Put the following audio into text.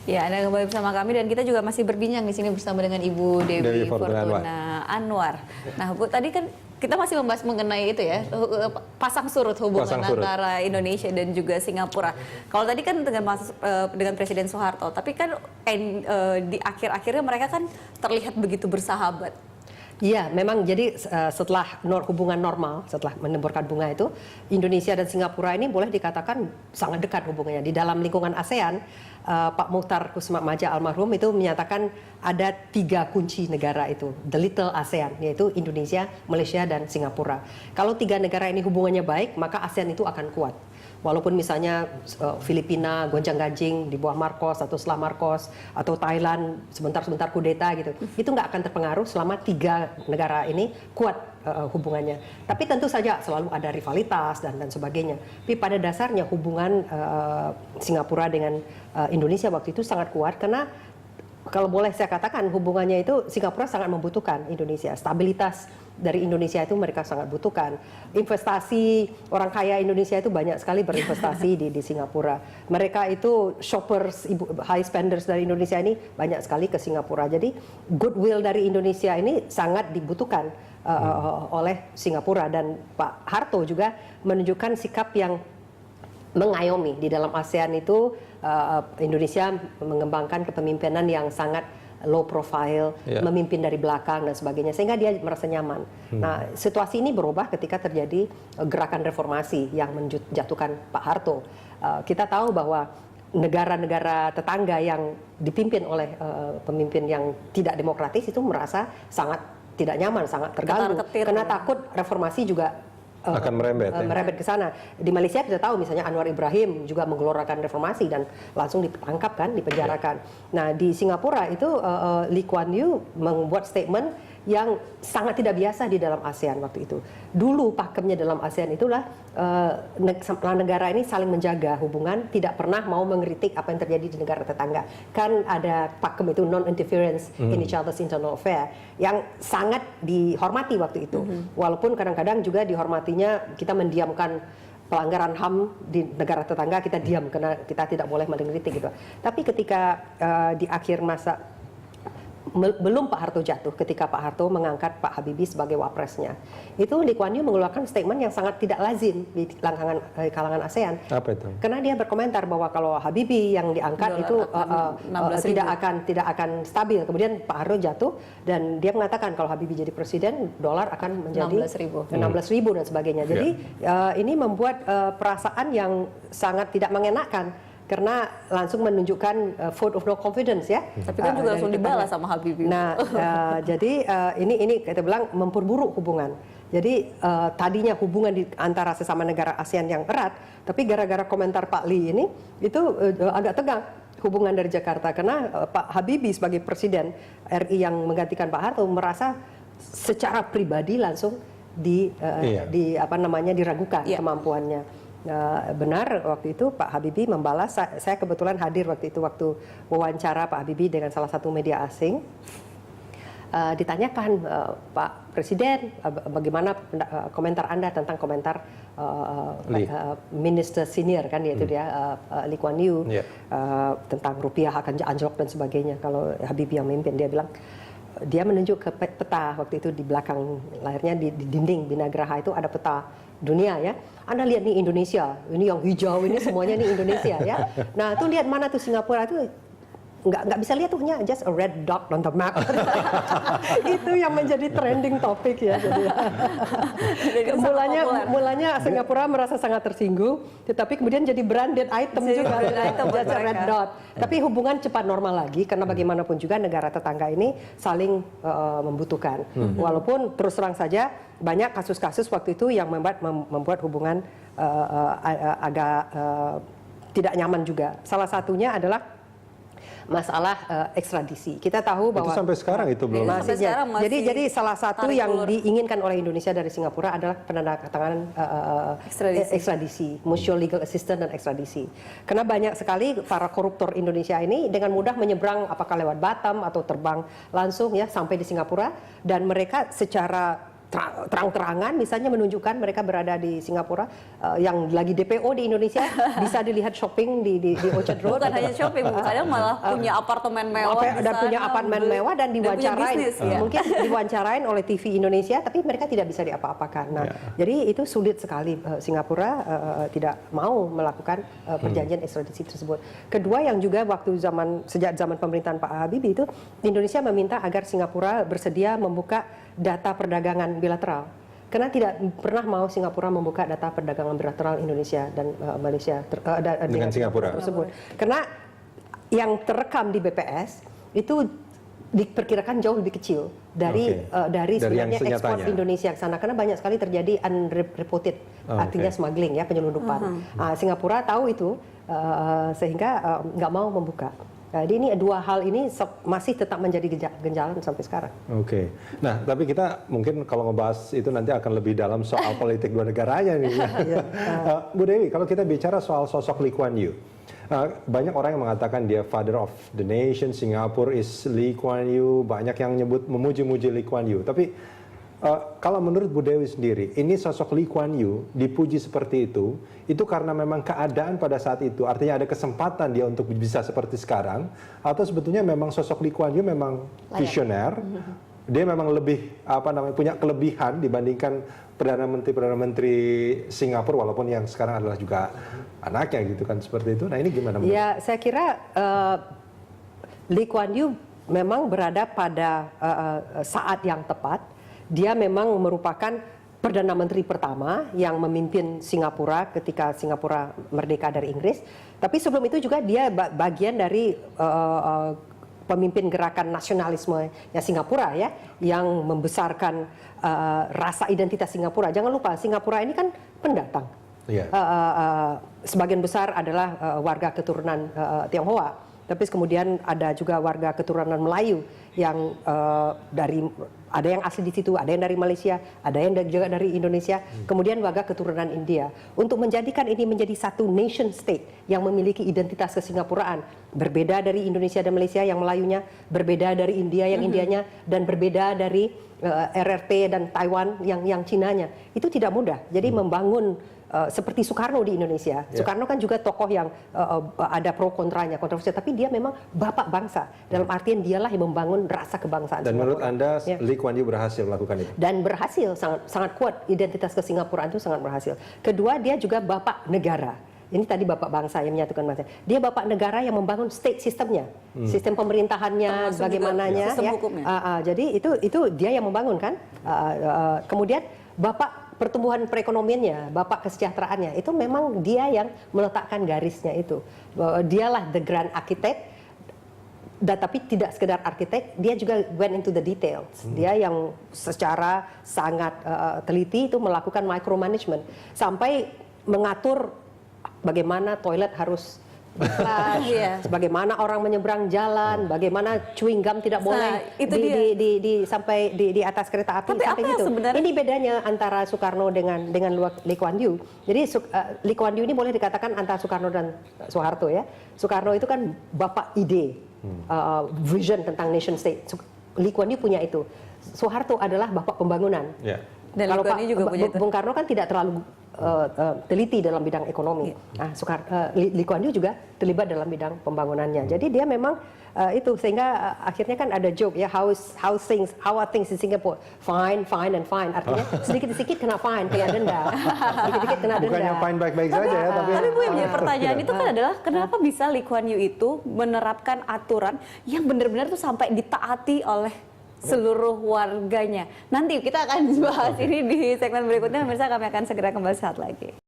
Ya, Anda kembali bersama kami dan kita juga masih berbincang di sini bersama dengan Ibu Dewi Fortuna Anwar. Nah, Bu, tadi kan kita masih membahas mengenai itu ya, pasang surut hubungan antara Indonesia dan juga Singapura. Kalau tadi kan dengan Presiden Soeharto, tapi kan di akhir-akhirnya mereka kan terlihat begitu bersahabat. Iya, memang jadi setelah hubungan normal, setelah menemburkan bunga itu, Indonesia dan Singapura ini boleh dikatakan sangat dekat hubungannya. Di dalam lingkungan ASEAN, Pak Muchtar Kusumamaja almarhum itu menyatakan ada 3 kunci negara itu, the little ASEAN, yaitu Indonesia, Malaysia, dan Singapura. Kalau 3 negara ini hubungannya baik, maka ASEAN itu akan kuat. Walaupun misalnya Filipina gonjang-ganjing di bawah Marcos atau setelah Marcos, atau Thailand sebentar-sebentar kudeta gitu, itu nggak akan terpengaruh selama 3 negara ini kuat hubungannya. Tapi tentu saja selalu ada rivalitas dan sebagainya. Tapi pada dasarnya hubungan Singapura dengan Indonesia waktu itu sangat kuat karena kalau boleh saya katakan hubungannya itu Singapura sangat membutuhkan Indonesia. Stabilitas dari Indonesia itu mereka sangat butuhkan. Investasi orang kaya Indonesia itu banyak sekali berinvestasi di Singapura. Mereka itu shoppers, high spenders dari Indonesia ini banyak sekali ke Singapura. Jadi goodwill dari Indonesia ini sangat dibutuhkan oleh Singapura, dan Pak Harto juga menunjukkan sikap yang mengayomi di dalam ASEAN itu. Indonesia mengembangkan kepemimpinan yang sangat low profile, memimpin dari belakang dan sebagainya, sehingga dia merasa nyaman. Nah, situasi ini berubah ketika terjadi gerakan reformasi yang menjatuhkan Pak Harto. Kita tahu bahwa negara-negara tetangga yang dipimpin oleh pemimpin yang tidak demokratis itu merasa sangat tidak nyaman, sangat terganggu, karena takut reformasi juga akan merembet ke sana. Di Malaysia kita tahu misalnya Anwar Ibrahim juga menggelorakan reformasi dan langsung ditangkap kan, dipenjarakan. Nah, di Singapura itu Lee Kuan Yew membuat statement yang sangat tidak biasa di dalam ASEAN waktu itu. Dulu pakemnya dalam ASEAN itulah negara ini saling menjaga hubungan, tidak pernah mau mengkritik apa yang terjadi di negara tetangga. Kan ada pakem itu non-interference in each other's internal affair yang sangat dihormati waktu itu. Walaupun kadang-kadang juga dihormatinya kita mendiamkan pelanggaran HAM di negara tetangga, kita diam karena kita tidak boleh mengkritik gitu. Tapi ketika di akhir masa belum Pak Harto jatuh, ketika Pak Harto mengangkat Pak Habibie sebagai wapresnya, itu Lee Kuan Yew mengeluarkan statement yang sangat tidak lazim di kalangan ASEAN. Apa itu? Karena dia berkomentar bahwa kalau Habibie yang diangkat itu tidak akan stabil. Kemudian Pak Harto jatuh dan dia mengatakan kalau Habibie jadi presiden, dolar akan menjadi 16.000 dan sebagainya. Jadi ini membuat perasaan yang sangat tidak mengenakan, karena langsung menunjukkan vote of no confidence ya. Tapi kan juga langsung dibalas sama Habibie. Nah, jadi ini kita bilang memperburuk hubungan. Jadi tadinya hubungan antara sesama negara ASEAN yang erat, tapi gara-gara komentar Pak Lee ini itu agak tegang hubungan dari Jakarta, karena Pak Habibie sebagai presiden RI yang menggantikan Pak Harto merasa secara pribadi langsung diragukan kemampuannya. Benar, waktu itu Pak Habibie membalas. Saya kebetulan hadir waktu itu, waktu wawancara Pak Habibie dengan salah satu media asing. Ditanyakan, Pak Presiden, bagaimana komentar Anda tentang komentar minister senior kan, yaitu dia Lee Kuan Yew, tentang rupiah akan anjlok dan sebagainya kalau Habibie yang memimpin. Dia bilang, dia menunjuk ke peta waktu itu di belakang layarnya, di dinding Binagraha itu ada peta dunia ya. Anda lihat nih Indonesia, ini yang hijau ini semuanya nih Indonesia ya. Nah, tuh lihat mana tuh Singapura itu nggak bisa lihat tuh, hanya just a red dot on the map. Itu yang menjadi trending topik ya. Jadi mulanya Singapura merasa sangat tersinggung, tetapi kemudian jadi branded item juga, just a red dot. Tapi hubungan cepat normal lagi karena bagaimanapun juga negara tetangga ini saling membutuhkan. Walaupun terus terang saja banyak kasus-kasus waktu itu yang membuat hubungan agak tidak nyaman juga. Salah satunya adalah masalah ekstradisi. Kita tahu bahwa itu sampai sekarang itu belum. Jadi salah satu yang diinginkan oleh Indonesia dari Singapura adalah penandatanganan ekstradisi, mutual legal assistance dan ekstradisi. Karena banyak sekali para koruptor Indonesia ini dengan mudah menyeberang, apakah lewat Batam atau terbang langsung ya sampai di Singapura, dan mereka secara terang-terangan misalnya menunjukkan mereka berada di Singapura, yang lagi DPO di Indonesia bisa dilihat shopping di Orchard Road. Bukan hanya shopping, kadang malah punya apartemen mewah dan punya apartemen mewah dan diwawancarain, mungkin diwawancarain oleh TV Indonesia, tapi mereka tidak bisa diapa-apakan. Nah, jadi itu sulit sekali Singapura tidak mau melakukan perjanjian ekstradisi tersebut. Kedua, yang juga sejak zaman pemerintahan Pak Habibie itu, Indonesia meminta agar Singapura bersedia membuka data perdagangan bilateral. Karena tidak pernah mau Singapura membuka data perdagangan bilateral Indonesia dan Malaysia dengan Singapura tersebut. Karena yang terekam di BPS itu diperkirakan jauh lebih kecil dari sebenarnya ekspor Indonesia ke sana, karena banyak sekali terjadi unreported, artinya smuggling ya, penyelundupan. Singapura tahu itu sehingga nggak mau membuka. Jadi ini dua hal ini masih tetap menjadi ganjalan sampai sekarang. Oke. Nah, tapi kita mungkin kalau ngebahas itu nanti akan lebih dalam soal politik dua negaranya nih. Bu Dewi, kalau kita bicara soal sosok Lee Kuan Yew, banyak orang yang mengatakan dia father of the nation, Singapore is Lee Kuan Yew, banyak yang memuji-muji Lee Kuan Yew. Tapi kalau menurut Bu Dewi sendiri, ini sosok Lee Kuan Yew dipuji seperti itu karena memang keadaan pada saat itu, artinya ada kesempatan dia untuk bisa seperti sekarang, atau sebetulnya memang sosok Lee Kuan Yew memang visioner, dia memang lebih punya kelebihan dibandingkan Perdana Menteri Singapura, walaupun yang sekarang adalah juga anaknya gitu kan, seperti itu. Nah, ini gimana? Ya, saya kira Lee Kuan Yew memang berada pada saat yang tepat. Dia memang merupakan Perdana Menteri pertama yang memimpin Singapura ketika Singapura merdeka dari Inggris. Tapi sebelum itu juga dia bagian dari pemimpin gerakan nasionalisme Singapura ya, yang membesarkan rasa identitas Singapura. Jangan lupa, Singapura ini kan pendatang. Sebagian besar adalah warga keturunan Tionghoa. Tapi kemudian ada juga warga keturunan Melayu yang ada yang asli di situ, ada yang dari Malaysia, ada yang juga dari Indonesia, kemudian warga keturunan India. Untuk menjadikan ini menjadi satu nation state yang memiliki identitas kesingapuraan, berbeda dari Indonesia dan Malaysia yang Melayunya, berbeda dari India yang Indianya, dan berbeda dari RRT dan Taiwan yang Cinanya. Itu tidak mudah. Jadi membangun seperti Soekarno di Indonesia. Soekarno kan juga tokoh yang ada pro kontranya, kontroversial, tapi dia memang bapak bangsa. Dalam artian dialah yang membangun rasa kebangsaan. Dan menurut Anda, Lee Kuan Yew berhasil melakukan itu? Dan berhasil, sangat kuat identitas kesingapuraan itu, sangat berhasil. Kedua, dia juga bapak negara. Ini tadi bapak bangsa yang menyatukan bangsa. Dia bapak negara yang membangun state sistemnya, sistem pemerintahannya, bagaimananya. Sistem hukumnya. Jadi itu dia yang membangun kan. Kemudian bapak pertumbuhan perekonomiannya, bapak kesejahteraannya, itu memang dia yang meletakkan garisnya itu. Dialah the grand architect, tapi tidak sekedar arsitek, dia juga went into the details. Dia yang secara sangat teliti itu melakukan micromanagement, sampai mengatur bagaimana toilet harus flush, bagaimana orang menyeberang jalan, bagaimana chewing gum tidak boleh sampai di atas kereta api. Tapi sampai apa gitu. Sebenarnya? Ini bedanya antara Soekarno dengan Lee Kuan Yew. Jadi Lee Kuan Yew ini boleh dikatakan antara Soekarno dan Soeharto ya. Soekarno itu kan bapak ide, vision tentang nation state. Lee Kuan Yew punya itu. Soeharto adalah bapak pembangunan. Dan kalau Lee Kuan Yew juga punya itu. Bung Karno kan tidak terlalu teliti dalam bidang ekonomi. Nah, Lee Kuan Yew juga terlibat dalam bidang pembangunannya. Jadi dia memang itu, sehingga akhirnya kan ada joke ya, how are things in Singapore? Fine and fine. Artinya sedikit-sedikit kena fine, kayak denda. Sedikit-sedikit kena denda. Bukannya fine baik-baik saja ya, tapi Bu, yang menjadi pertanyaan itu kan adalah kenapa bisa Lee Kuan Yew itu menerapkan aturan yang benar-benar tuh sampai ditaati oleh seluruh warganya. Nanti kita akan bahas ini di segmen berikutnya. Pemirsa, kami akan segera kembali saat lagi.